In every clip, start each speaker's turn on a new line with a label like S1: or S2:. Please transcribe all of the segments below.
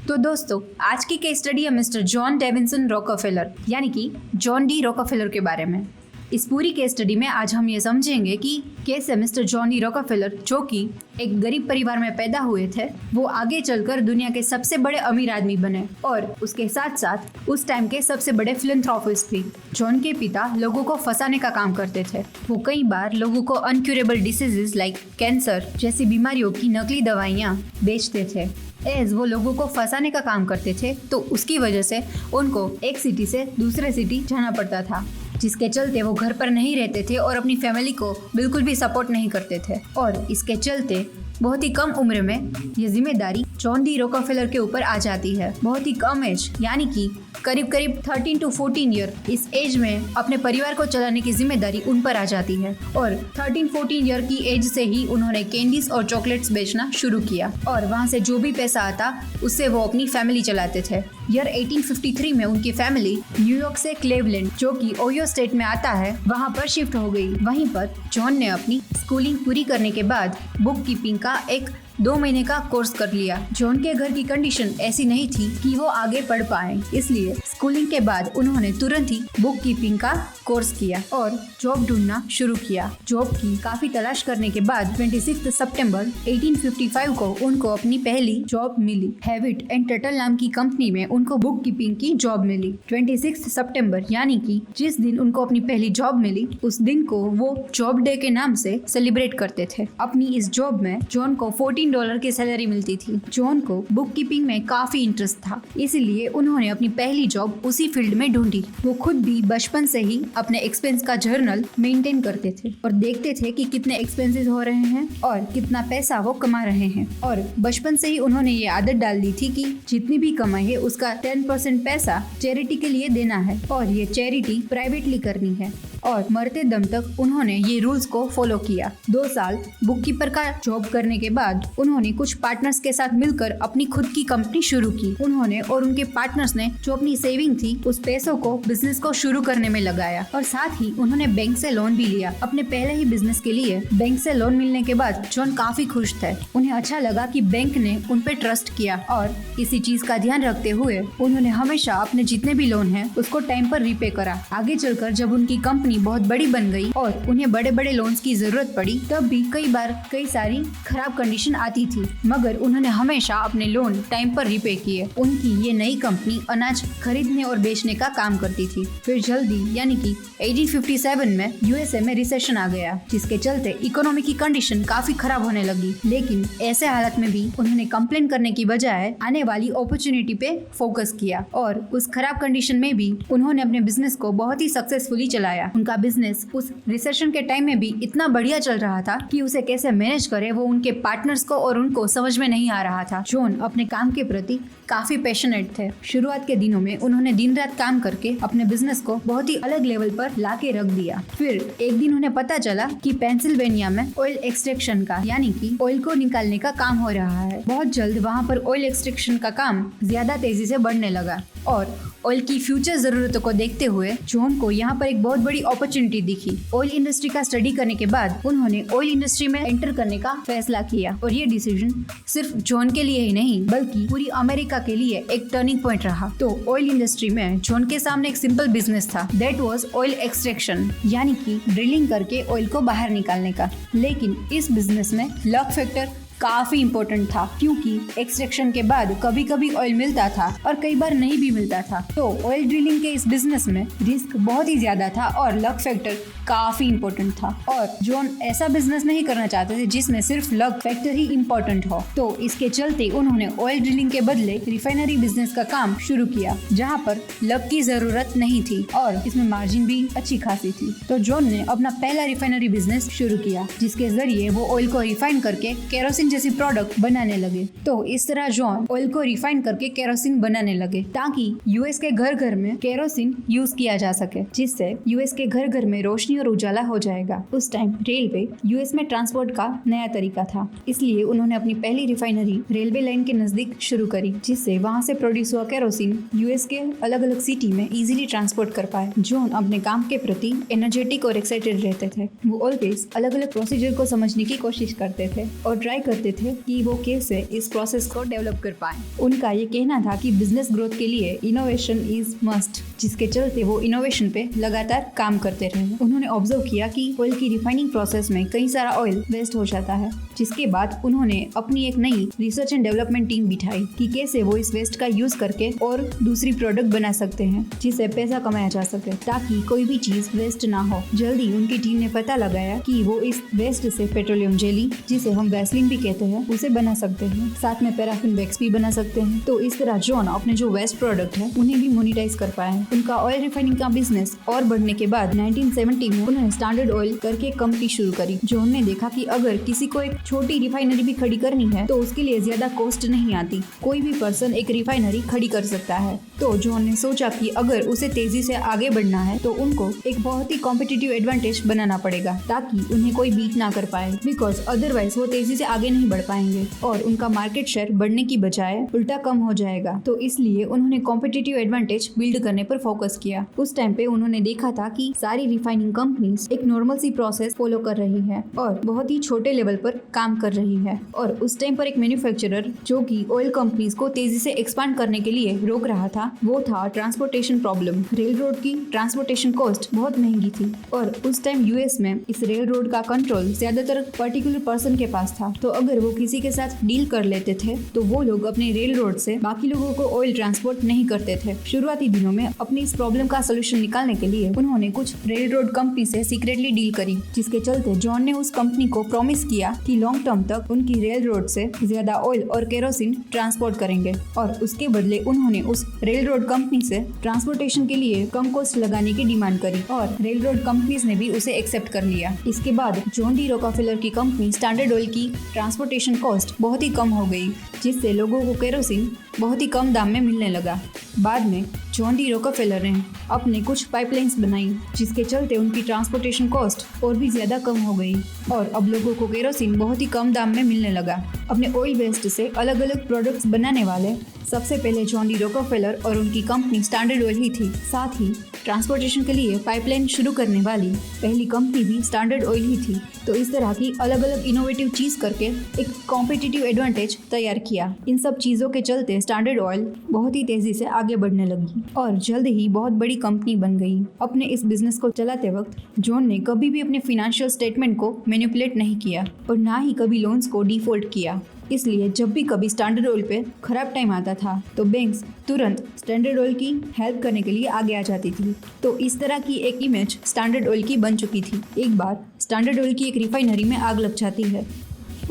S1: तो दोस्तों, आज की केस स्टडी है मिस्टर जॉन डेविसन रॉकफेलर यानी कि जॉन डी रॉकफेलर के बारे में। इस पूरी केस स्टडी में आज हम ये समझेंगे कि कैसे मिस्टर जॉन डी रॉकफेलर, जो कि एक गरीब परिवार में पैदा हुए थे, वो आगे चलकर दुनिया के सबसे बड़े अमीर आदमी बने और उसके साथ साथ उस टाइम के सबसे बड़े फिलैंथ्रोपिस्ट भी। जॉन के पिता लोगों को फंसाने का काम करते थे। वो कई बार लोगों को अनक्यूरेबल डिसीजेज लाइक कैंसर जैसी बीमारियों की नकली दवाइयाँ बेचते थे। एज वो लोगों को फंसाने का काम करते थे, तो उसकी वजह से उनको एक सिटी से दूसरे सिटी जाना पड़ता था, जिसके चलते वो घर पर नहीं रहते थे और अपनी फैमिली को बिल्कुल भी सपोर्ट नहीं करते थे। और इसके चलते बहुत ही कम उम्र में ये जिम्मेदारी जॉन डी रॉकफेलर के ऊपर आ जाती है। बहुत ही कम एज यानी कि करीब 13 to 14 ईयर, इस एज में अपने परिवार को चलाने की जिम्मेदारी उन पर आ जाती है। और 13-14 ईयर की एज से ही उन्होंने कैंडीज और चॉकलेट्स बेचना शुरू किया और वहाँ से जो भी पैसा आता उससे वो अपनी फैमिली चलाते थे। ईयर 1853 में उनकी फैमिली न्यूयॉर्क से क्लेवलैंड, जो कि ओहियो स्टेट में आता है, वहाँ पर शिफ्ट हो गई। वहीं पर जॉन ने अपनी स्कूलिंग पूरी करने के बाद बुक कीपिंग का एक 2 महीने का कोर्स कर लिया। जॉन के घर की कंडीशन ऐसी नहीं थी कि वो आगे पढ़ पाए, इसलिए स्कूलिंग के बाद उन्होंने तुरंत ही बुक कीपिंग का कोर्स किया और जॉब ढूंढना शुरू किया। जॉब की काफी तलाश करने के बाद 26 सितंबर 1855 को उनको अपनी पहली जॉब मिली। हैविट एंड टटल नाम की कंपनी में उनको बुक कीपिंग की जॉब मिली। 26 सितंबर यानी कि जिस दिन उनको अपनी पहली जॉब मिली, उस दिन को वो जॉब डे के नाम से सेलिब्रेट करते थे। अपनी इस जॉब में जॉन को $14 की सैलरी मिलती थी। जॉन को बुक कीपिंग में काफी इंटरेस्ट था, इसलिए उन्होंने अपनी पहली जॉब उसी फील्ड में ढूंढी। वो खुद भी बचपन से ही अपने एक्सपेंस का जर्नल मेंटेन करते थे और देखते थे कि कितने एक्सपेंसेस हो रहे हैं और कितना पैसा वो कमा रहे हैं। और बचपन से ही उन्होंने ये आदत डाल दी थी कि जितनी भी कमाई है उसका 10% पैसा चैरिटी के लिए देना है और ये चैरिटी प्राइवेटली करनी है। और मरते दम तक उन्होंने ये रूल्स को फॉलो किया। 2 साल बुककीपर का जॉब करने के बाद उन्होंने कुछ पार्टनर्स के साथ मिलकर अपनी खुद की कंपनी शुरू की। उन्होंने और उनके पार्टनर्स ने जो अपनी सेविंग थी उस पैसों को बिजनेस को शुरू करने में लगाया और साथ ही उन्होंने बैंक से लोन भी लिया अपने पहले ही बिजनेस के लिए। बैंक से लोन मिलने के बाद जॉन काफी खुश थे। उन्हें अच्छा लगा कि बैंक ने उन पे ट्रस्ट किया और इसी चीज का ध्यान रखते हुए उन्होंने हमेशा अपने जितने भी लोन है उसको टाइम पर रीपे करा। आगे चलकर जब उनकी कंपनी बहुत बड़ी बन गई और उन्हें बड़े बड़े लोन्स की जरूरत पड़ी, तब भी कई सारी खराब कंडीशन आती थी, मगर उन्होंने हमेशा अपने लोन टाइम पर रीपे किए। उनकी ये नई कंपनी अनाज खरीदने और बेचने का काम करती थी। फिर जल्दी यानी कि 1857 में यूएसए में रिसेशन आ गया, जिसके चलते इकोनॉमी की कंडीशन काफी खराब होने लगी। लेकिन ऐसे हालत में भी उन्होंने कंप्लेन करने की बजाय आने वाली अपॉर्चुनिटी पे फोकस किया और उस खराब कंडीशन में भी उन्होंने अपने बिजनेस को बहुत ही सक्सेसफुली चलाया। उनका बिजनेस उस रिसेशन के टाइम में भी इतना बढ़िया चल रहा था कि उसे कैसे मैनेज करे वो उनके पार्टनर्स को और उनको समझ में नहीं आ रहा था। जॉन अपने काम के प्रति काफी पैशनेट थे। शुरुआत के दिनों में उन्होंने दिन रात काम करके अपने बिजनेस को बहुत ही अलग लेवल पर लाके रख दिया। फिर एक दिन उन्हें पता चला कि पेंसिल्वेनिया में ऑयल एक्सट्रैक्शन का यानी कि ऑयल को निकालने का काम हो रहा है। बहुत जल्द वहाँ पर ऑयल एक्सट्रैक्शन का काम ज्यादा तेजी से बढ़ने लगा और ऑयल की फ्यूचर जरूरतों को देखते हुए जॉन को यहाँ पर एक बहुत बड़ी अपॉर्चुनिटी दिखी। ऑयल इंडस्ट्री का स्टडी करने के बाद उन्होंने ऑयल इंडस्ट्री में एंटर करने का फैसला किया और ये डिसीजन सिर्फ जॉन के लिए ही नहीं बल्कि पूरी अमेरिका के लिए एक टर्निंग पॉइंट रहा। तो ऑयल इंडस्ट्री में जॉन के सामने एक सिंपल बिजनेस था, दैट वाज ऑयल एक्सट्रैक्शन यानी कि ड्रिलिंग करके ऑयल को बाहर निकालने का। लेकिन इस बिजनेस में लक फैक्टर काफी इम्पोर्टेंट था, क्योंकि एक्सट्रैक्शन के बाद कभी कभी ऑयल मिलता था और कई बार नहीं भी मिलता था। तो ऑयल ड्रिलिंग के इस बिजनेस में रिस्क बहुत ही ज्यादा था और लक फैक्टर काफी इम्पोर्टेंट था और जॉन ऐसा बिजनेस नहीं करना चाहते थे जिसमें सिर्फ लक फैक्टर ही इम्पोर्टेंट हो। तो इसके चलते उन्होंने ऑयल ड्रिलिंग के बदले रिफाइनरी बिजनेस का काम शुरू किया, जहाँ पर लक की जरूरत नहीं थी और इसमें मार्जिन भी अच्छी खासी थी। तो जॉन ने अपना पहला रिफाइनरी बिजनेस शुरू किया, जिसके जरिए वो ऑयल को रिफाइन करके केरोसिन जैसी प्रोडक्ट बनाने लगे। तो इस तरह जॉन ऑयल को रिफाइन करके केरोसिन बनाने लगे ताकि यूएस के घर घर में केरोसिन यूज किया जा सके, जिससे यूएस के घर घर में रोशनी और उजाला हो जाएगा। उस टाइम रेलवे यूएस में ट्रांसपोर्ट का नया तरीका था, इसलिए उन्होंने अपनी पहली रिफाइनरी रेलवे लाइन के नजदीक शुरू करी, जिससे वहां से प्रोड्यूस हुआ केरोसिन यूएस के अलग अलग सिटी में इजीली ट्रांसपोर्ट कर पाए। जॉन अपने काम के प्रति एनर्जेटिक और एक्साइटेड रहते थे। वो ऑलवेज अलग अलग प्रोसीजर को समझने की कोशिश करते थे और ट्राई करते थे कि वो कैसे इस प्रोसेस को डेवलप कर पाए। उनका ये कहना था कि बिजनेस ग्रोथ के लिए इनोवेशन इज मस्ट, जिसके चलते वो इनोवेशन पे लगातार काम करते रहे। उन्होंने ऑब्जर्व किया कि ऑयल की रिफाइनिंग प्रोसेस में कई सारा ऑयल वेस्ट हो जाता है, जिसके बाद उन्होंने अपनी एक नई रिसर्च एंड डेवलपमेंट टीम बिठाई कि कैसे वो इस वेस्ट का यूज करके और दूसरी प्रोडक्ट बना सकते हैं जिससे पैसा कमाया जा सके, ताकि कोई भी चीज वेस्ट ना हो। जल्दी उनकी टीम ने पता लगाया कि वो इस वेस्ट से पेट्रोलियम जेली, जिसे हम वैसलीन भी कहते हैं, उसे बना सकते हैं। साथ में पैराफिन वैक्स भी बना सकते हैं। तो इस तरह जॉन अपने जो वेस्ट प्रोडक्ट है उन्हें भी मोनिटाइज कर पाए। उनका ऑयल रिफाइनिंग का बिजनेस और बढ़ने के बाद 1970 में उन्होंने स्टैंडर्ड ऑयल करके कंपनी शुरू करी। जॉन ने देखा कि अगर किसी को एक छोटी रिफाइनरी भी खड़ी करनी है तो उसके लिए ज्यादा कॉस्ट नहीं आती, कोई भी पर्सन एक रिफाइनरी खड़ी कर सकता है। तो जॉन ने सोचा कि अगर उसे तेजी से आगे बढ़ना है तो उनको एक बहुत ही कॉम्पिटिटिव एडवांटेज बनाना पड़ेगा ताकि उन्हें कोई बीट ना कर पाए, बिकॉज अदरवाइज वो तेजी से आगे नहीं बढ़ पाएंगे और उनका मार्केट शेयर बढ़ने की बजाय उल्टा कम हो जाएगा। तो इसलिए उन्होंने कॉम्पिटिटिव एडवांटेज बिल्ड करने पर फोकस किया। उस टाइम पे उन्होंने देखा था कि सारी रिफाइनिंग कंपनीज एक नॉर्मल सी प्रोसेस फॉलो कर रही है और बहुत ही छोटे लेवल पर काम कर रही है। और उस टाइम पर एक मैन्युफैक्चरर जो कि ऑयल कंपनीज को तेजी से एक्सपांड करने के लिए रोक रहा था, वो था ट्रांसपोर्टेशन प्रॉब्लम। रेल रोड की ट्रांसपोर्टेशन कॉस्ट बहुत महंगी थी और उस टाइम यूएस में इस रेल रोड का कंट्रोल ज्यादातर पर्टिकुलर पर्सन के पास था। तो अगर वो किसी के साथ डील कर लेते थे तो वो लोग अपने रेल रोड से बाकी लोगों को ऑयल ट्रांसपोर्ट नहीं करते थे। शुरुआती दिनों में अपनी इस प्रॉब्लम का सोल्यूशन निकालने के लिए उन्होंने कुछ रेल रोड कंपनी से सीक्रेटली डील करी, जिसके चलते जॉन ने उस कंपनी को प्रॉमिस किया कि लॉन्ग टर्म तक उनकी रेल रोड से ज्यादा ऑयल और केरोसिन ट्रांसपोर्ट करेंगे और उसके बदले उन्होंने उस रेल रोड कंपनी से ट्रांसपोर्टेशन के लिए कम कॉस्ट लगाने की डिमांड करी और रेल रोड कंपनीज ने भी उसे एक्सेप्ट कर लिया। इसके बाद जॉन डी रॉकफेलर की कंपनी स्टैंडर्ड ऑयल की ट्रांसपोर्टेशन कॉस्ट बहुत ही कम हो गई, जिससे लोगों को केरोसिन बहुत ही कम दाम में मिलने लगा। बाद में जॉन डी रॉकफेलर ने अपने कुछ पाइपलाइंस बनाई, जिसके चलते उनकी ट्रांसपोर्टेशन कॉस्ट और भी ज्यादा कम हो गई और अब लोगों को केरोसिन बहुत ही कम दाम में मिलने लगा। अपने ऑयल वेस्ट से अलग अलग प्रोडक्ट्स बनाने वाले सबसे पहले जॉन डी रॉकफेलर और उनकी कंपनी स्टैंडर्ड ऑयल ही थी। साथ ही ट्रांसपोर्टेशन के लिए पाइपलाइन शुरू करने वाली पहली कंपनी भी स्टैंडर्ड ऑयल ही थी। तो इस तरह की अलग अलग इनोवेटिव चीज करके एक कॉम्पिटिटिव एडवांटेज तैयार किया। इन सब चीजों के चलते स्टैंडर्ड ऑयल बहुत ही तेजी से आगे बढ़ने लगी और जल्द ही बहुत बड़ी कंपनी बन गई। अपने इस बिजनेस को चलाते वक्त जॉन ने कभी भी अपने फाइनेंशियल स्टेटमेंट को मैनिपुलेट नहीं किया और ना ही कभी लोन्स को डिफॉल्ट किया। इसलिए जब भी कभी स्टैंडर्ड ऑयल पे खराब टाइम आता था तो बैंक्स तुरंत स्टैंडर्ड ऑयल की हेल्प करने के लिए आगे आ जाती थी। तो इस तरह की एक इमेज स्टैंडर्ड ऑयल की बन चुकी थी। एक बार स्टैंडर्ड ऑयल की एक रिफाइनरी में आग लग जाती है।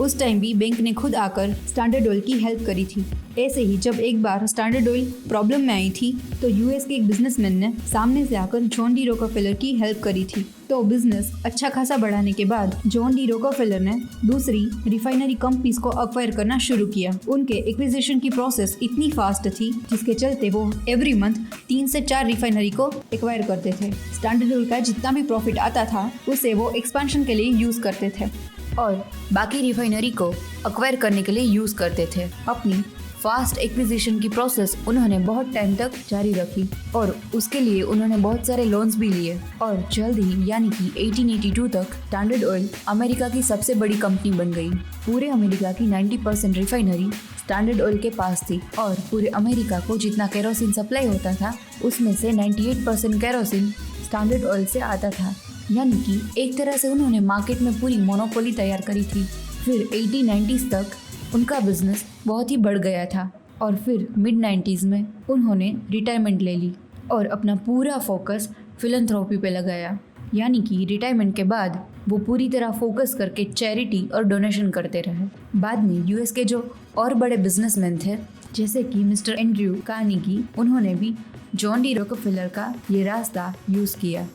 S1: उस टाइम भी बैंक ने खुद आकर स्टैंडर्ड ऑयल की हेल्प करी थी। ऐसे ही जब एक बार स्टैंडर्ड ऑयल प्रॉब्लम में आई थी तो यूएस के एक बिजनेसमैन ने सामने से आकर जॉन डी रॉकफेलर की हेल्प करी थी। तो बिजनेस अच्छा खासा बढ़ाने के बाद जॉन डी रॉकफेलर ने दूसरी रिफाइनरी कंपनीज को अक्वायर करना शुरू किया। उनके एक्विजिशन की प्रोसेस इतनी फास्ट थी जिसके चलते वो एवरी मंथ 3 से 4 रिफाइनरी को एक्वायर करते थे। स्टैंडर्ड ऑयल का जितना भी प्रॉफिट आता था उसे वो एक्सपेंशन के लिए यूज करते थे और बाकी रिफाइनरी को अक्वायर करने के लिए यूज करते थे। अपनी फास्ट एक्विजिशन की प्रोसेस उन्होंने बहुत टाइम तक जारी रखी और उसके लिए उन्होंने बहुत सारे लोन्स भी लिए और जल्द ही यानी कि 1882 तक स्टैंडर्ड ऑयल अमेरिका की सबसे बड़ी कंपनी बन गई। पूरे अमेरिका की 90% रिफाइनरी स्टैंडर्ड ऑयल के पास थी और पूरे अमेरिका को जितना केरोसिन सप्लाई होता था उसमें से 98% केरोसिन स्टैंडर्ड ऑयल से आता था। यानी कि एक तरह से उन्होंने मार्केट में पूरी मोनोपोली तैयार करी थी। फिर 1890s तक उनका बिजनेस बहुत ही बढ़ गया था और फिर मिड 90s में उन्होंने रिटायरमेंट ले ली और अपना पूरा फोकस फिलैंथ्रोपी पे लगाया। यानी कि रिटायरमेंट के बाद वो पूरी तरह फोकस करके चैरिटी और डोनेशन करते रहे। बाद में यूएस के जो और बड़े बिजनेसमैन थे जैसे कि मिस्टर एंड्रयू कार्नेगी, उन्होंने भी जॉन डी रॉकफेलर का ये रास्ता यूज़ किया।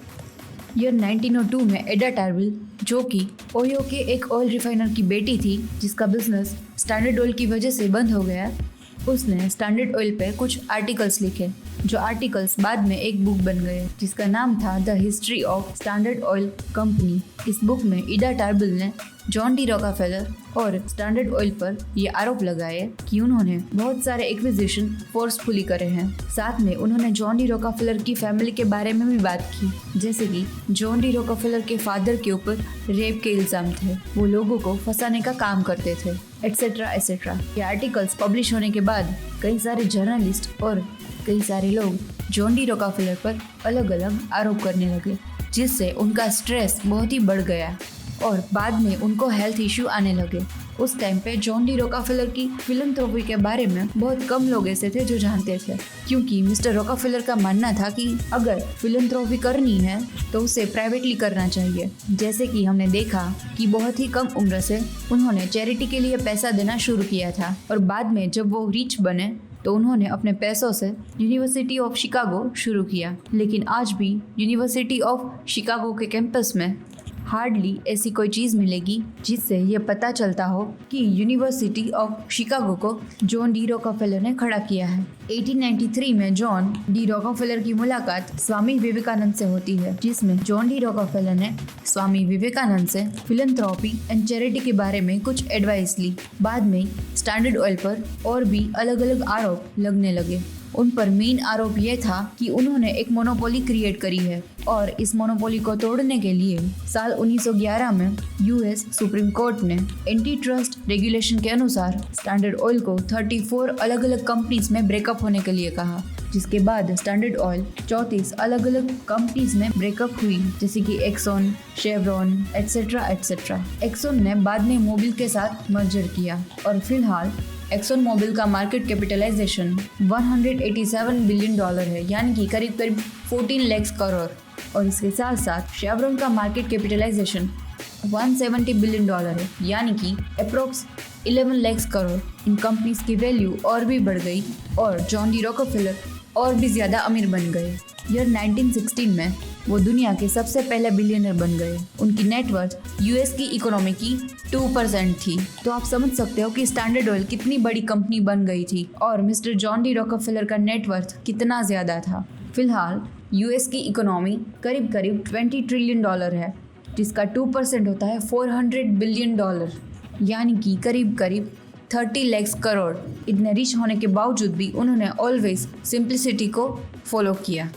S1: ईयर 1902 में एडा टर्बिल, जो कि ओयो के एक ऑयल रिफाइनर की बेटी थी जिसका बिजनेस स्टैंडर्ड ऑयल की वजह से बंद हो गया, उसने स्टैंडर्ड ऑयल पे कुछ आर्टिकल्स लिखे जो आर्टिकल्स बाद में एक बुक बन गए जिसका नाम था the history of standard oil company. इस बुक में एडा टर्बिल ने जॉन डी रॉकफेलर और स्टैंडर्ड ऑयल पर ये आरोप लगाए कि उन्होंने बहुत सारे एक्विजिशन फोर्सफुली करे हैं। साथ में उन्होंने जॉन डी रॉकफेलर की फैमिली के बारे में भी बात की, जैसे कि जॉन डी रॉकफेलर के फादर के ऊपर रेप के इल्ज़ाम थे, वो लोगों को फंसाने का काम करते थे एट्सेट्रा एट्सेट्रा। ये आर्टिकल्स पब्लिश होने के बाद कई सारे जर्नलिस्ट और कई सारे लोग जॉन डी रॉकफेलर पर अलग अलग आरोप करने लगे, जिससे उनका स्ट्रेस बहुत ही बढ़ गया और बाद में उनको हेल्थ इश्यू आने लगे। उस टाइम पे जॉन डी रॉकफेलर की फिलैंथ्रोपी के बारे में बहुत कम लोग ऐसे थे जो जानते थे, क्योंकि मिस्टर रॉकफेलर का मानना था कि अगर फिलैंथ्रोपी करनी है तो उसे प्राइवेटली करना चाहिए। जैसे कि हमने देखा कि बहुत ही कम उम्र से उन्होंने चैरिटी के लिए पैसा देना शुरू किया था और बाद में जब वो रिच बने तो उन्होंने अपने पैसों से यूनिवर्सिटी ऑफ शिकागो शुरू किया। लेकिन आज भी यूनिवर्सिटी ऑफ शिकागो के कैंपस में हार्डली ऐसी कोई चीज़ मिलेगी जिससे ये पता चलता हो कि यूनिवर्सिटी ऑफ शिकागो को जॉन डी रॉकफेलर ने खड़ा किया है। 1893 में जॉन डी रॉकफेलर की मुलाकात स्वामी विवेकानंद से होती है, जिसमें जॉन डी रॉकफेलर ने स्वामी विवेकानंद से फिलैंथ्रोपी एंड चैरिटी के बारे में कुछ एडवाइस ली। बाद में स्टैंडर्ड ऑयल पर और भी अलग अलग आरोप लगने लगे। उन पर मेन आरोप यह था कि उन्होंने एक मोनोपोली क्रिएट करी है और इस मोनोपोली को तोड़ने के लिए साल 1911 में यूएस सुप्रीम कोर्ट ने एंटी ट्रस्ट रेगुलेशन के अनुसार स्टैंडर्ड ऑयल को 34 अलग अलग कंपनीज में ब्रेकअप होने के लिए कहा, जिसके बाद स्टैंडर्ड ऑयल 34 अलग अलग कंपनीज में ब्रेकअप हुई, जैसे कि Exxon, Chevron etcetera etcetera. Exxon ने बाद में मोबिल के साथ मर्जर किया और फिलहाल एक्सॉन मोबिल का मार्केट कैपिटलाइजेशन 187 बिलियन डॉलर है, यानी कि करीब करीब 14 लाख करोड़। और इसके साथ साथ शेवरॉन का मार्केट कैपिटलाइजेशन 170 बिलियन डॉलर है, यानी कि अप्रोक्स 11 लाख करोड़। इन कंपनीज की वैल्यू और भी बढ़ गई और जॉन डी रॉकफेलर और भी ज़्यादा अमीर बन गए। ईयर 1916 में वो दुनिया के सबसे पहले बिलियनर बन गए। उनकी नेटवर्थ यूएस की इकोनॉमी की 2% थी। तो आप समझ सकते हो कि स्टैंडर्ड ऑयल कितनी बड़ी कंपनी बन गई थी और मिस्टर जॉन डी रॉकफेलर का नेटवर्थ कितना ज़्यादा था। फिलहाल यूएस की इकोनॉमी करीब करीब 20 ट्रिलियन डॉलर है, जिसका 2% होता है 400 बिलियन डॉलर, यानी कि करीब करीब 30 लाख करोड़। इतने रिच होने के बावजूद भी उन्होंने ऑलवेज सिंप्लिसिटी को फॉलो किया।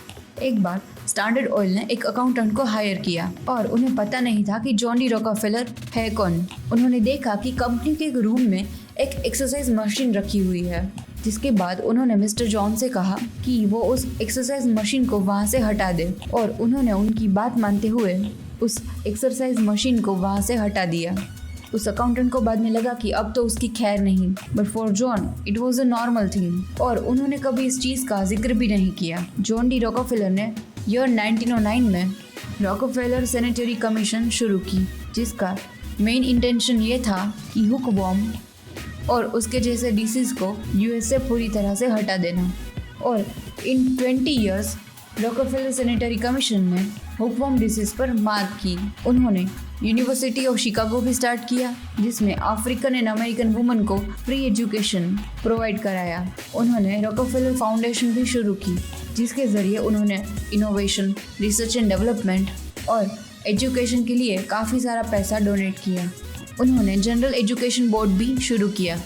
S1: एक बार स्टैंडर्ड ऑयल ने एक अकाउंटेंट को हायर किया और उन्हें पता नहीं था कि जॉन डी रॉकफेलर है कौन। उन्होंने देखा कि कंपनी के एक रूम में एक एक्सरसाइज मशीन रखी हुई है, जिसके बाद उन्होंने मिस्टर जॉन से कहा कि वो उस एक्सरसाइज मशीन को वहाँ से हटा दे और उन्होंने उनकी बात मानते हुए उस एक्सरसाइज मशीन को वहाँ से हटा दिया। उस अकाउंटेंट को बाद में लगा कि अब तो उसकी खैर नहीं, but for John it was a normal thing और उन्होंने कभी इस चीज़ का जिक्र भी नहीं किया। जॉन डी रॉकफेलर ने ईयर 1909 में रॉकफेलर सैनिटरी कमीशन शुरू की, जिसका मेन इंटेंशन ये था कि हुकवॉर्म और उसके जैसे डिसीज़ को यूएस से पूरी तरह से हटा देना। और इन 20 ईयर्स रॉकफेलर सैनिटरी कमीशन ने हुकवॉर्म डिसीज़ पर मात की। उन्होंने यूनिवर्सिटी ऑफ शिकागो भी स्टार्ट किया, जिसमें अफ्रीकन एंड अमेरिकन वुमन को फ्री एजुकेशन प्रोवाइड कराया। उन्होंने रॉकफेलर फाउंडेशन भी शुरू की, जिसके ज़रिए उन्होंने इनोवेशन, रिसर्च एंड डेवलपमेंट और एजुकेशन के लिए काफ़ी सारा पैसा डोनेट किया। उन्होंने जनरल एजुकेशन बोर्ड भी शुरू किया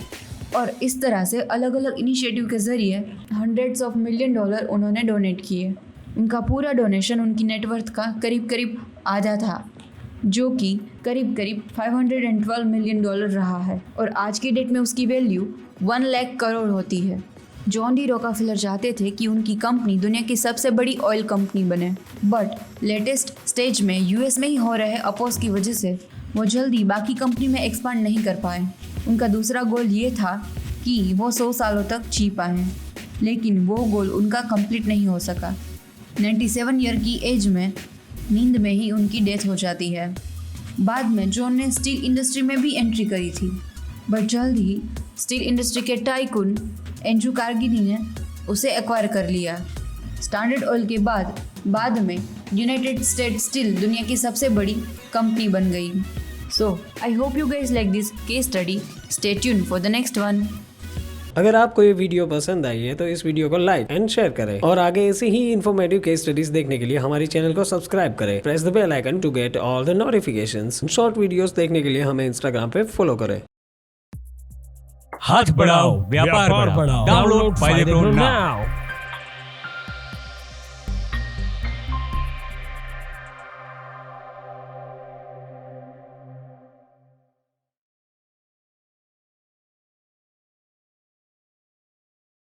S1: और इस तरह से अलग अलग इनिशिएटिव के ज़रिए हंड्रेड्स ऑफ मिलियन डॉलर उन्होंने डोनेट किए। उनका पूरा डोनेशन उनकी नेटवर्थ का करीब करीब आधा था, जो कि करीब करीब 512 मिलियन डॉलर रहा है और आज की डेट में उसकी वैल्यू 1 लाख करोड़ होती है। जॉन डी रॉकफेलर चाहते थे कि उनकी कंपनी दुनिया की सबसे बड़ी ऑयल कंपनी बने, बट लेटेस्ट स्टेज में यूएस में ही हो रहे अपोज की वजह से वो जल्दी बाकी कंपनी में एक्सपांड नहीं कर पाए। उनका दूसरा गोल ये था कि वो 100 सालों तक जी पाएँ, लेकिन वो गोल उनका कंप्लीट नहीं हो सका। 97 ईयर की एज में नींद में ही उनकी डेथ हो जाती है। बाद में जॉन ने स्टील इंडस्ट्री में भी एंट्री करी थी, बट जल्द ही स्टील इंडस्ट्री के टाइकून एंड्रू कार्नेगी ने उसे एक्वायर कर लिया। स्टैंडर्ड ऑयल के बाद में यूनाइटेड स्टेट्स स्टील दुनिया की सबसे बड़ी कंपनी बन गई। So I hope you guys like this case study. Stay tuned for the next one.
S2: अगर आपको ये वीडियो पसंद आई है तो इस वीडियो को लाइक एंड शेयर करें और आगे ऐसे ही इन्फॉर्मेटिव केस स्टडीज देखने के लिए हमारे चैनल को सब्सक्राइब करें। Press the bell icon to get all the notifications. Short videos देखने के लिए हमें इंस्टाग्राम पे फॉलो करें।
S3: हाथ बढ़ाओ, व्यापार बढ़ाओ। डाउनलोड फायदे प्रो नाउ।